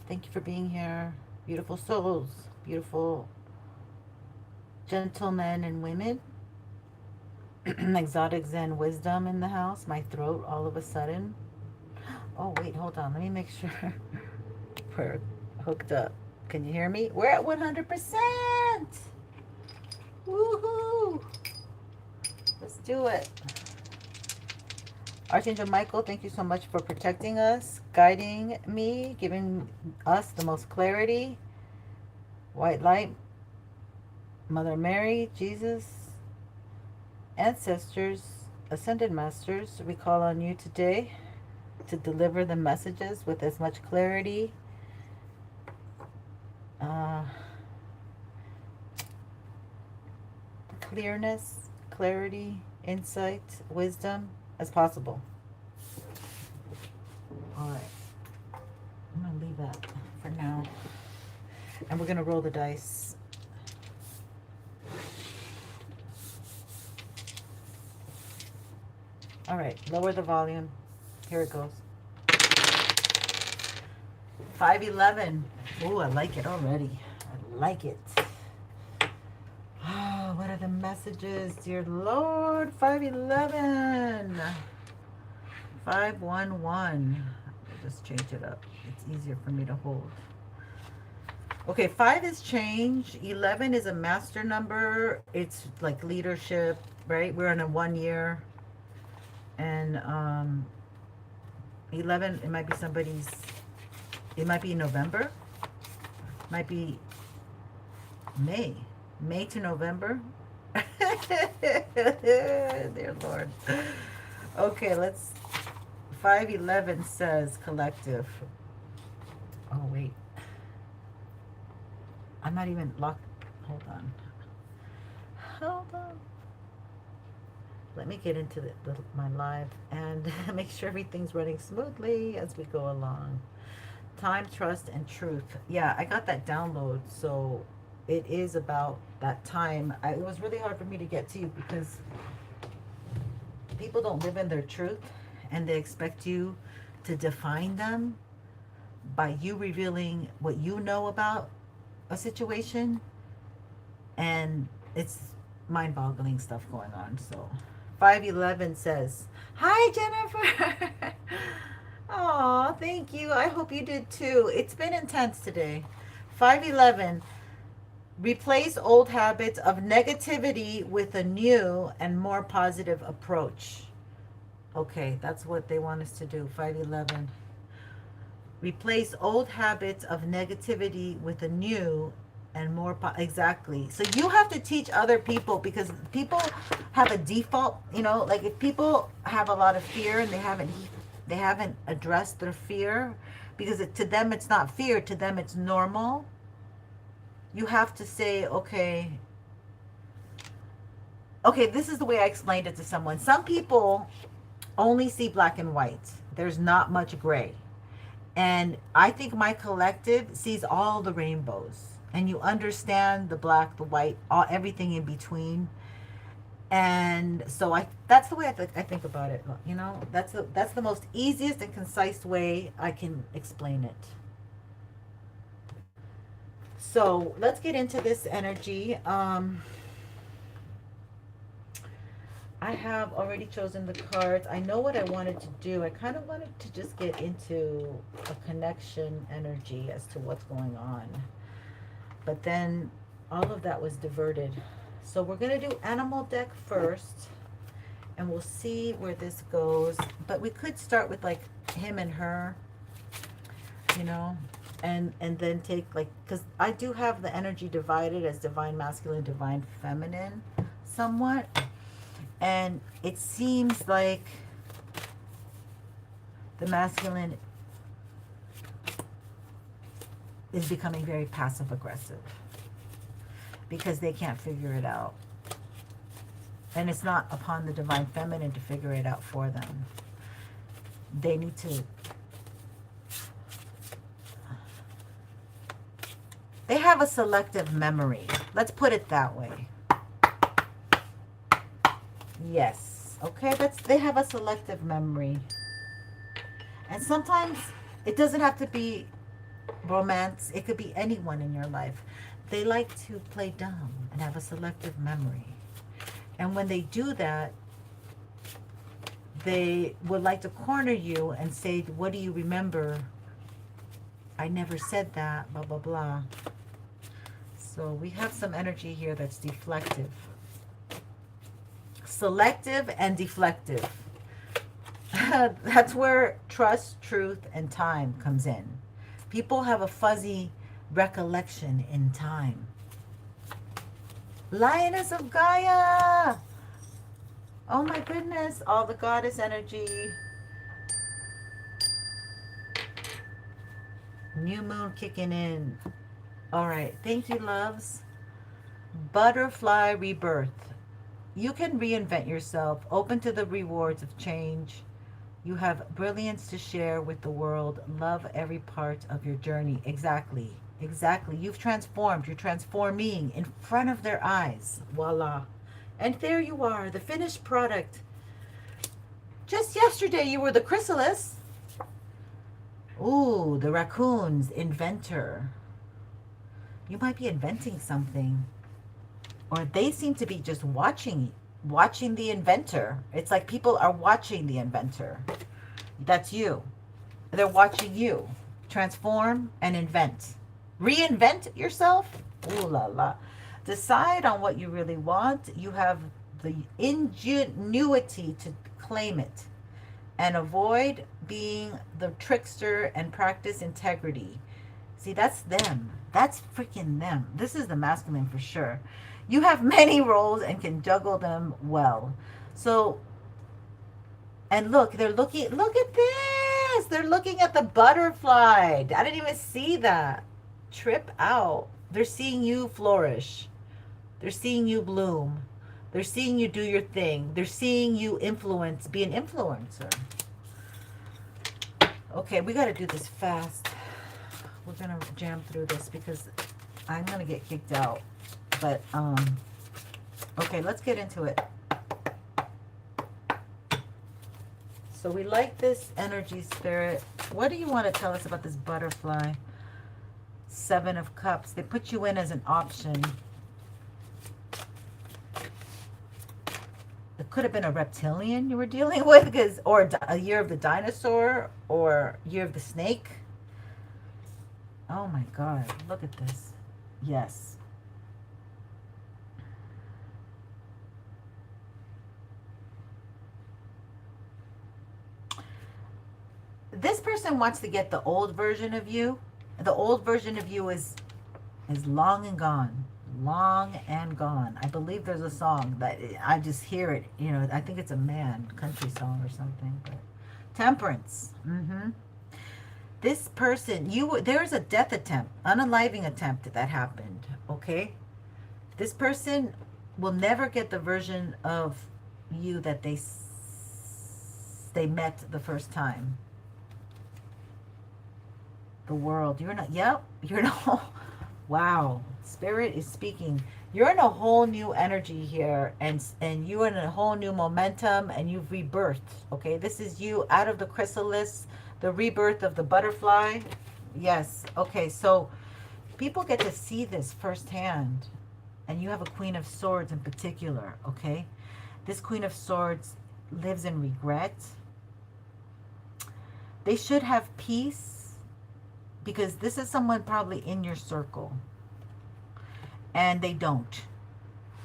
Thank you for being here. Beautiful souls, beautiful gentlemen and women. Exotic Zen wisdom in the house. My throat all of a sudden. Oh, wait, hold on. Let me make sure we're hooked up. Can you hear me? We're at 100%. Woohoo. Let's do it. Archangel Michael, thank you so much for protecting us, guiding me, giving us the most clarity. White light, Mother Mary, Jesus, ancestors, ascended masters, we call on you today to deliver the messages with as much clarity, uh, clearness, clarity, insight, wisdom as possible. All right, I'm going to leave that for now. And we're going to roll the dice. All right, lower the volume. Here it goes. 511. Ooh, I like it already. I like it. Oh, what are the messages, dear Lord? 511. 511. I'll just change it up. It's easier for me to hold. Okay, 5 is change. 11 is a master number. It's like leadership, right? We're in a 1 year. And 11, it might be somebody's, it might be November. Might be May. May to November. Dear Lord. Okay, let's, 511 says collective. Oh, wait. I'm not even locked. Hold on. Hold on. Let me get into my live and make sure everything's running smoothly as we go along. Time, trust, and truth. Yeah, I got that download. So it is about that time. It was really hard for me to get to you because people don't live in their truth and they expect you to define them by you revealing what you know about a situation, and it's mind-boggling stuff going on. So 511 says, hi Jennifer. Oh, thank you. I hope you did too. It's been intense today. 511, replace old habits of negativity with a new and more positive approach. Okay, that's what they want us to do. 511, replace old habits of negativity with a new and more exactly. So you have to teach other people, because people have a default, you know, like if people have a lot of fear and they haven't addressed their fear, because to them it's not fear, to them it's normal. You have to say, okay, this is the way I explained it to someone. Some people only see black and white. There's not much gray. And I think my collective sees all the rainbows, and you understand the black, the white, everything in between. And so that's the way I think about it. You know, that's the most easiest and concise way I can explain it. So let's get into this energy. I have already chosen the cards. I know what I wanted to do. I kind of wanted to just get into a connection energy as to what's going on. But then all of that was diverted. So we're going to do animal deck first, and we'll see where this goes. But we could start with like him and her, you know, and then take like, because I do have the energy divided as divine masculine, divine feminine somewhat. And it seems like the masculine is becoming very passive aggressive because they can't figure it out. And it's not upon the divine feminine to figure it out for them. They need to, they have a selective memory. Let's put it that way. Yes. Okay, they have a selective memory. And sometimes it doesn't have to be romance. It could be anyone in your life. They like to play dumb and have a selective memory. And when they do that, they would like to corner you and say, what do you remember? I never said that, blah, blah, blah. So we have some energy here that's deflective. Selective and deflective. That's where trust, truth, and time comes in. People have a fuzzy recollection in time. Lioness of Gaia! Oh my goodness, all the goddess energy. New moon kicking in. All right, thank you, loves. Butterfly rebirth. You can reinvent yourself, open to the rewards of change. You have brilliance to share with the world. Love every part of your journey. Exactly, exactly. You've transformed. You're transforming in front of their eyes. Voila. And there you are, the finished product. Just yesterday, you were the chrysalis. Ooh, the raccoons, inventor. You might be inventing something. Or they seem to be just watching the inventor. It's like people are watching the inventor. That's you. They're watching you transform and invent. Reinvent yourself. Ooh la la. Decide on what you really want. You have the ingenuity to claim it. And avoid being the trickster and practice integrity. See, that's them. That's freaking them. This is the masculine for sure. You have many roles and can juggle them well. So, and look, they're looking, look at this. They're looking at the butterfly. I didn't even see that. Trip out. They're seeing you flourish. They're seeing you bloom. They're seeing you do your thing. They're seeing you influence, be an influencer. Okay, we got to do this fast. We're going to jam through this because I'm going to get kicked out. But, okay, let's get into it. So we like this energy, spirit. What do you want to tell us about this butterfly? 7 of Cups. They put you in as an option. It could have been a reptilian you were dealing with, because, or a year of the dinosaur, or year of the snake. Oh my God, look at this. Yes. This person wants to get the old version of you. The old version of you is long and gone. Long and gone. I believe there's a song that I just hear it. You know, I think it's a country song or something. But Temperance. This person, there's a death attempt, unaliving attempt that happened. Okay, this person will never get the version of you that they met the first time. The world. You're not. Yep. You're not. Wow. Spirit is speaking. You're in a whole new energy here, and you're in a whole new momentum, and you've rebirthed. Okay, this is you out of the chrysalis, the rebirth of the butterfly. Yes. Okay, so people get to see this firsthand, and you have a Queen of Swords in particular. Okay, this Queen of Swords lives in regret. They should have peace, because this is someone probably in your circle. And they don't.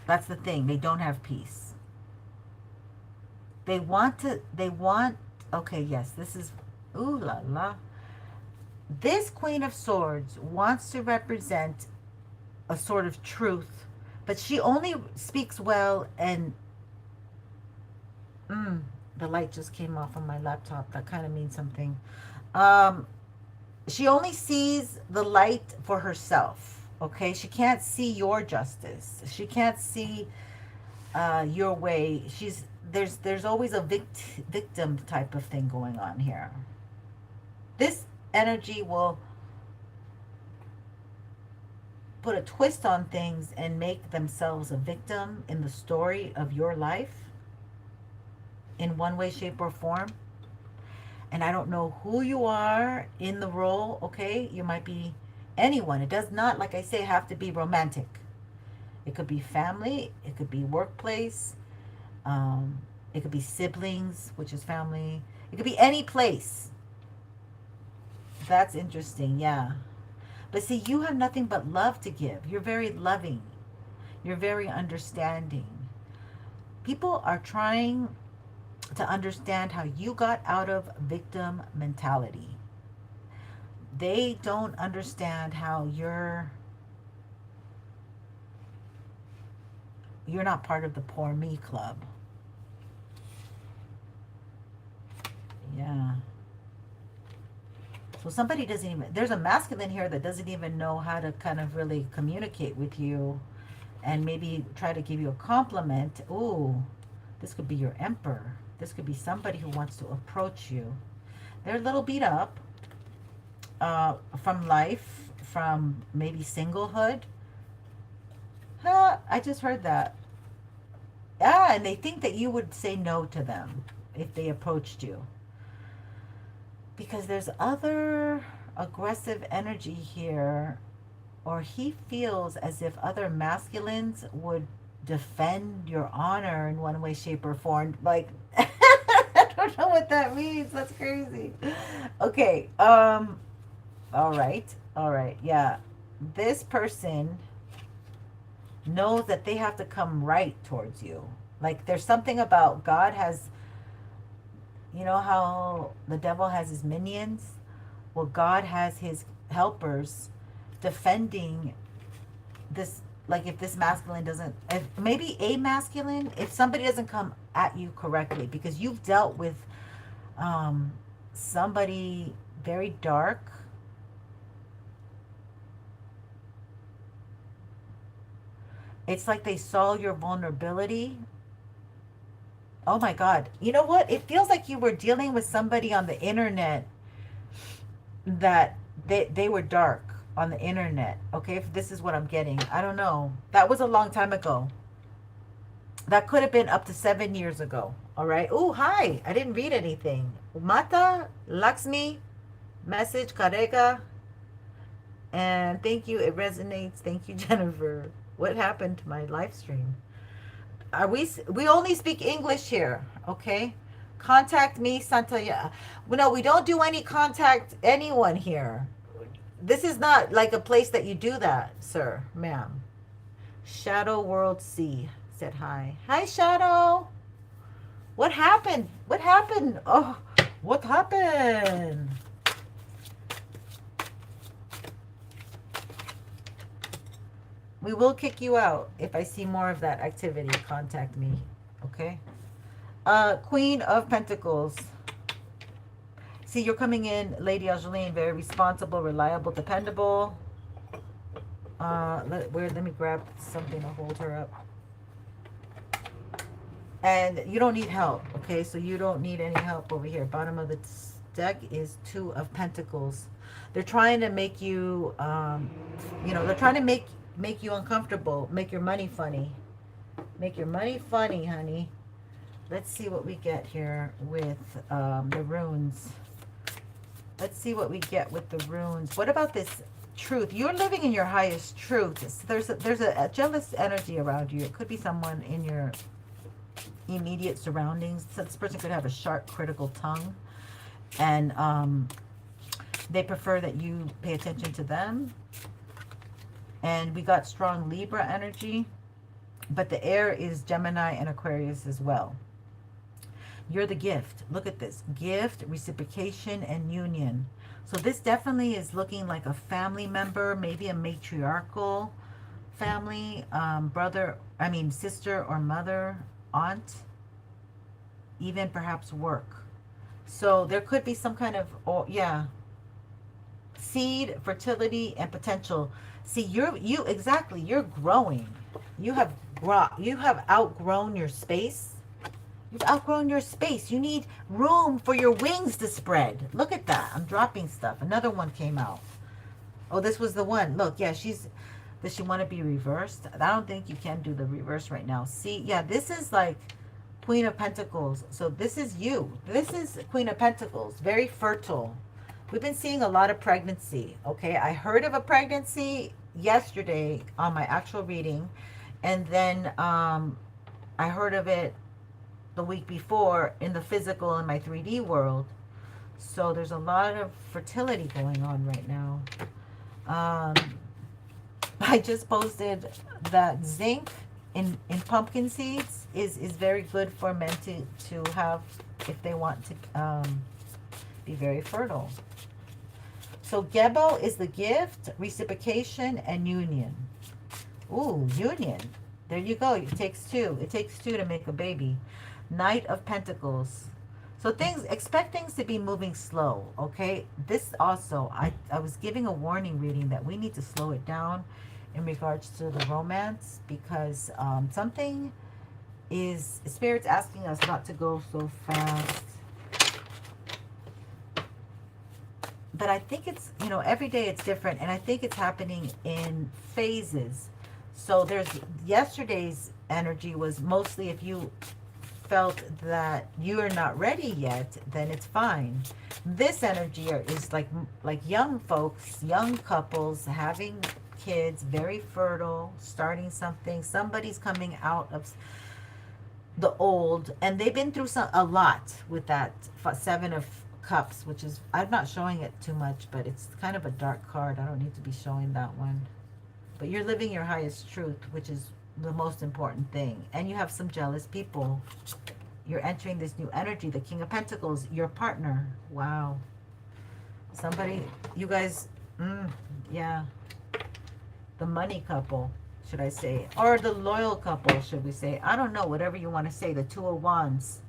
That's the thing. They don't have peace. They want, okay, yes, this is, ooh la la. This Queen of Swords wants to represent a sort of truth, but she only speaks well, and the light just came off on my laptop. That kind of means something. She only sees the light for herself. Okay, she can't see your justice. She can't see your way. There's always a victim type of thing going on here. This energy will put a twist on things and make themselves a victim in the story of your life in one way, shape, or form. And I don't know who you are in the role, okay? You might be anyone. It does not, like I say, have to be romantic. It could be family, it could be workplace, it could be siblings, which is family. It could be any place. That's interesting, yeah. But see, you have nothing but love to give. You're very loving. You're very understanding. People are trying to understand how you got out of victim mentality. They don't understand how you're not part of the poor me club. Yeah. So somebody doesn't even, there's a masculine here that doesn't even know how to kind of really communicate with you and maybe try to give you a compliment. Ooh, this could be your emperor. This could be somebody who wants to approach you. They're a little beat up from life, from maybe singlehood. Huh, I just heard that. Yeah, and they think that you would say no to them if they approached you. Because there's other aggressive energy here, or he feels as if other masculines would defend your honor in one way, shape, or form. Like, I don't know what that means. That's crazy. Okay. All right. Yeah. This person knows that they have to come right towards you. Like, there's something about God has, you know how the devil has his minions? Well, God has his helpers defending this. Like, if this masculine doesn't, if maybe a masculine, if somebody doesn't come at you correctly, because you've dealt with somebody very dark. It's like they saw your vulnerability. Oh my God. You know what? It feels like you were dealing with somebody on the internet that they were dark on the internet. Okay, if this is what I'm getting. I don't know. That was a long time ago. That could have been up to 7 years ago. All right. Oh, hi. I didn't read anything. Mata, Lakshmi, message, Karega. And thank you. It resonates. Thank you, Jennifer. What happened to my live stream? We only speak English here, okay? Contact me, Santa. No, we don't do any contact anyone here. This is not like a place that you do that, sir, ma'am. Shadow World C said hi. Hi, Shadow. What happened? What happened? Oh, what happened? We will kick you out. If I see more of that activity, contact me. Okay? Queen of Pentacles. See, you're coming in, Lady Angeline, very responsible, reliable, dependable. Let me grab something to hold her up. And you don't need help, okay? So you don't need any help over here. Bottom of the deck is Two of Pentacles. They're trying to make you, they're trying to make you uncomfortable, make your money funny. Make your money funny, honey. Let's see what we get here with the runes. Let's see what we get with the runes. What about this truth? You're living in your highest truth. There's a jealous energy around you. It could be someone in your immediate surroundings. So this person could have a sharp, critical tongue. And they prefer that you pay attention to them. And we got strong Libra energy. But the air is Gemini and Aquarius as well. You're the gift. Look at this. Gift, reciprocation, and union. So this definitely is looking like a family member, maybe a matriarchal family, sister or mother, aunt, even perhaps work. So there could be some kind of, seed, fertility, and potential. See, you're growing. You have outgrown your space. You've outgrown your space. You need room for your wings to spread. Look at that. I'm dropping stuff. Another one came out. Oh, this was the one. Look, yeah, does she want to be reversed? I don't think you can do the reverse right now. See, yeah, this is like Queen of Pentacles. So this is you. This is Queen of Pentacles. Very fertile. We've been seeing a lot of pregnancy. Okay. I heard of a pregnancy yesterday on my actual reading. And then I heard of it the week before in the physical in my 3D world. So there's a lot of fertility going on right now. I just posted that zinc in pumpkin seeds is very good for men to have if they want to be very fertile. So Gebo is the gift, reciprocation, and union. Ooh, union. There you go. It takes two. It takes two to make a baby. Knight of Pentacles. So expect things to be moving slow, okay? This also, I was giving a warning reading that we need to slow it down in regards to the romance, because something is, Spirit's asking us not to go so fast. But I think it's, you know, every day it's different, and I think it's happening in phases. So there's, yesterday's energy was mostly if you felt that you are not ready yet, then it's fine. This energy is like young folks, young couples having kids, very fertile, starting something. Somebody's coming out of the old, and they've been through a lot with that Seven of Cups, which is, I'm not showing it too much, but it's kind of a dark card. I don't need to be showing that one. But you're living your highest truth, which is the most important thing. And you have some jealous people. You're entering this new energy. The King of Pentacles, your partner. Wow. Somebody, you guys, yeah. The money couple, should I say. Or the loyal couple, should we say. I don't know, whatever you want to say. The Two of Wands.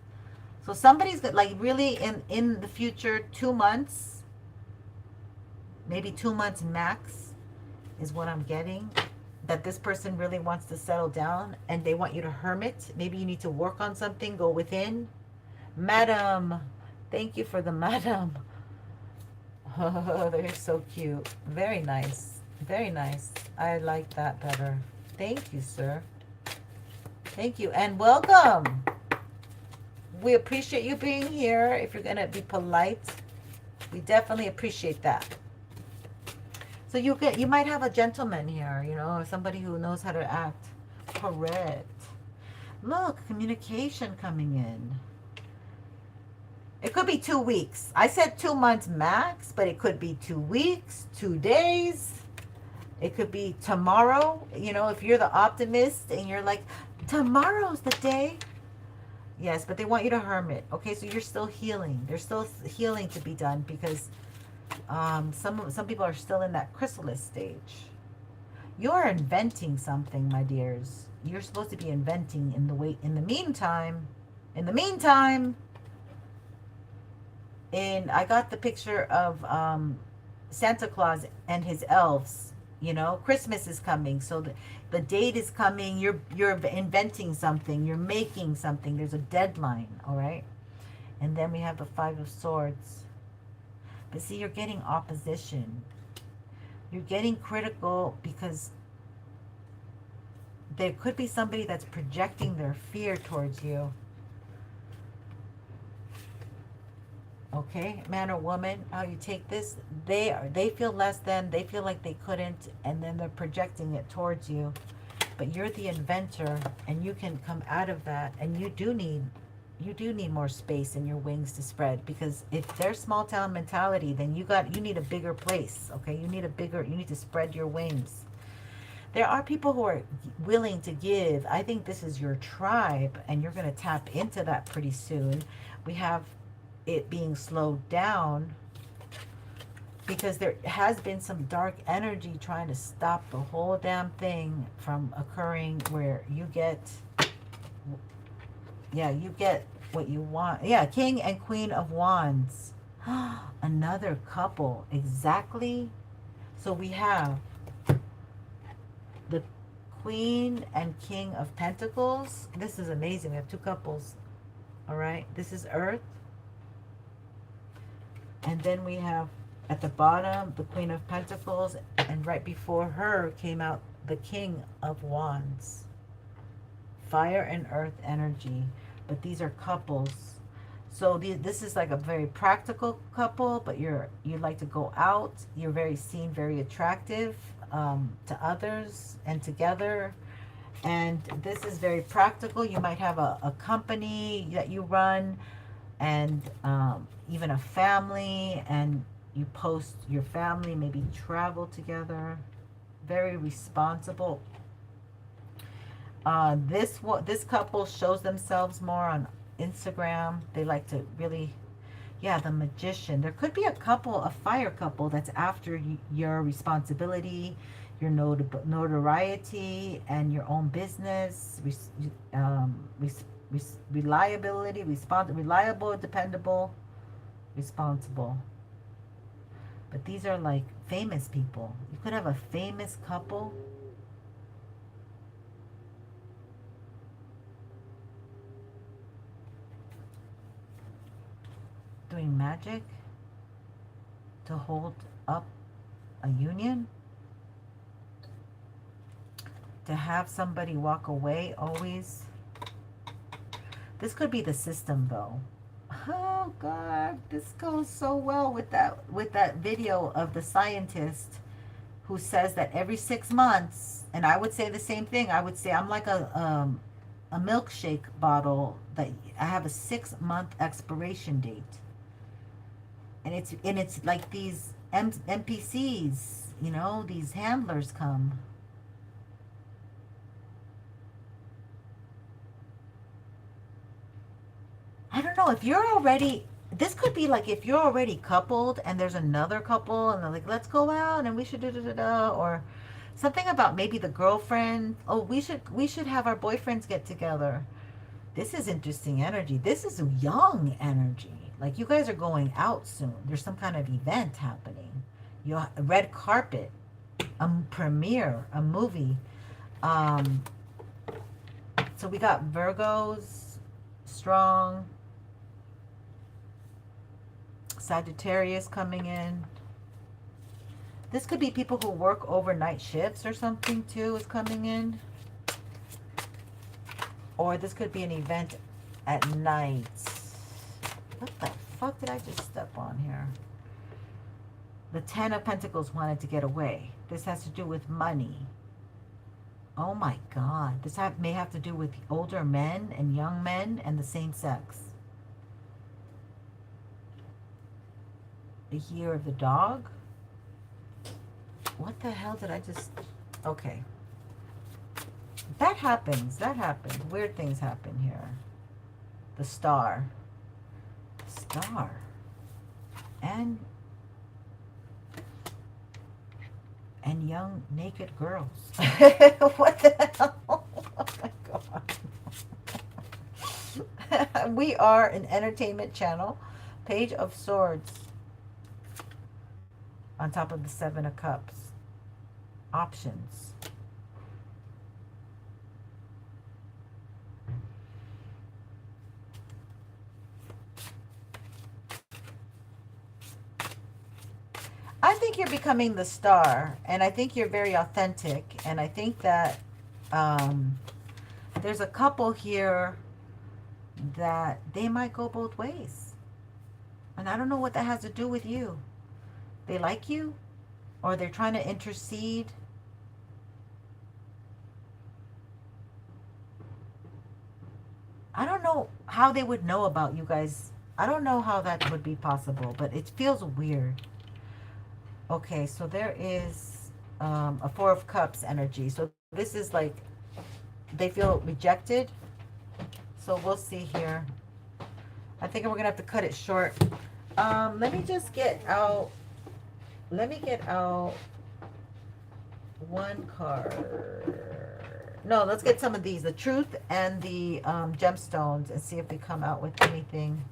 So somebody's got, like, really in the future, 2 months, maybe 2 months max is what I'm getting. That this person really wants to settle down and they want you to hermit. Maybe you need to work on something, go within. Madam, thank you for the madam. Oh, they're so cute. Very nice. Very nice. I like that better. Thank you, sir. Thank you and welcome. We appreciate you being here. If you're going to be polite, we definitely appreciate that. So you might have a gentleman here, you know, or somebody who knows how to act. Correct. Look, communication coming in. It could be 2 weeks. I said 2 months max, but it could be 2 weeks, 2 days. It could be tomorrow. You know, if you're the optimist and you're like, tomorrow's the day. Yes, but they want you to hermit. Okay, so you're still healing. There's still healing to be done because some people are still in that chrysalis stage. You're inventing something, my dears. You're supposed to be inventing in the meantime, I got the picture of Santa Claus and his elves. You know, Christmas is coming, so the date is coming. You're inventing something. You're making something. There's a deadline, all right? And then we have the Five of Swords. But see, you're getting opposition. You're getting critical because there could be somebody that's projecting their fear towards you. Okay, man or woman, how you take this, they feel less than, they feel like they couldn't, and then they're projecting it towards you. But you're the inventor, and you can come out of that, and you do need more space in your wings to spread, because if they're small town mentality, then you need a bigger place. Okay, you need to spread your wings. There are people who are willing to give. I think this is your tribe, and you're going to tap into that pretty soon. We have it being slowed down because there has been some dark energy trying to stop the whole damn thing from occurring, where you get what you want. Yeah, King and Queen of Wands. Another couple. Exactly. So we have the Queen and King of Pentacles. This is amazing. We have 2 couples. All right. This is Earth. And then we have at the bottom the Queen of Pentacles. And right before her came out the King of Wands. Fire and earth energy. but these are couples. So this is like a very practical couple, but you like to go out. You're very seen, very attractive to others and together. And this is very practical. You might have a company that you run, and even a family, and you post your family, maybe travel together. Very responsible. This couple shows themselves more on Instagram. They like to really, yeah, the Magician. There could be a couple, a fire couple that's after your responsibility, your notoriety, and your own business, reliability, reliable, dependable, responsible. But these are like famous people. You could have a famous couple. Doing magic to hold up a union. To have somebody walk away always. This could be the system though. Oh God, this goes so well with that video of the scientist who says that every 6 months, and I would say the same thing. I would say I'm like a milkshake bottle that I have a 6-month expiration date. And it's like these NPCs, you know, these handlers come. I don't know if you're already, this could be like if you're already coupled and there's another couple and they're like, let's go out and we should da-da-da-da, or something about maybe the girlfriend. Oh, we should have our boyfriends get together. This is interesting energy. This is young energy. Like you guys are going out soon. There's some kind of event happening. A red carpet, a premiere, a movie. So we got Virgos, strong. Sagittarius coming in. This could be people who work overnight shifts or something too is coming in. Or this could be an event at night. What the fuck did I just step on here? The 10 of Pentacles wanted to get away. This has to do with money. Oh my God. This may have to do with older men and young men and the same sex. The year of the dog. What the hell did I just... Okay. That happens. That happens. Weird things happen here. The star. Star. And young naked girls. What the hell? Oh my God. We are an entertainment channel. Page of Swords. On top of the 7 of Cups. Options. I think you're becoming the star, and I think you're very authentic, and I think that there's a couple here that they might go both ways. And I don't know what that has to do with you. They like you, or they're trying to intercede. I don't know how they would know about you guys. I don't know how that would be possible, but it feels weird. Okay, so there is a 4 of Cups energy. So this is like they feel rejected. So we'll see here. I think we're going to have to cut it short. Let me just get out. Let me get out one card. No, let's get some of these. The Truth and the gemstones, and see if we come out with anything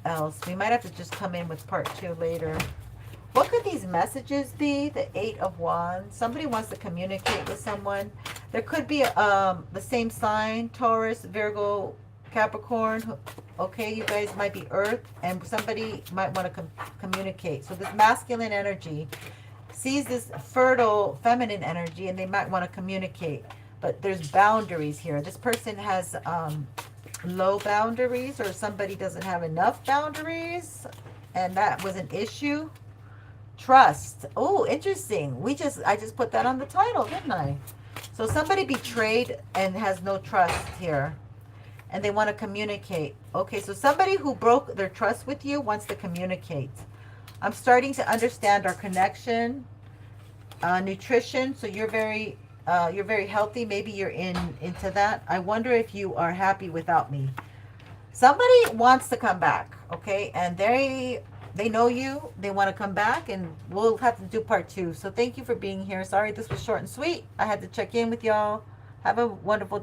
else. We might have to just come in with part 2 later. What could these messages be? The 8 of Wands. Somebody wants to communicate with someone. There could be the same sign, Taurus, Virgo, Capricorn. Okay, you guys might be Earth, and somebody might want to communicate. So this masculine energy sees this fertile feminine energy, and they might want to communicate. But there's boundaries here. This person has low boundaries, or somebody doesn't have enough boundaries, and that was an issue. Trust. Oh, interesting. I just put that on the title, didn't I? So somebody betrayed and has no trust here, and they want to communicate. Okay, so somebody who broke their trust with you wants to communicate. I'm starting to understand our connection. Nutrition. So you're very healthy. Maybe you're into that. I wonder if you are happy without me. Somebody wants to come back, okay, and they know you. They want to come back, and we'll have to do part 2. So thank you for being here. Sorry this was short and sweet. I had to check in with y'all. Have a wonderful day.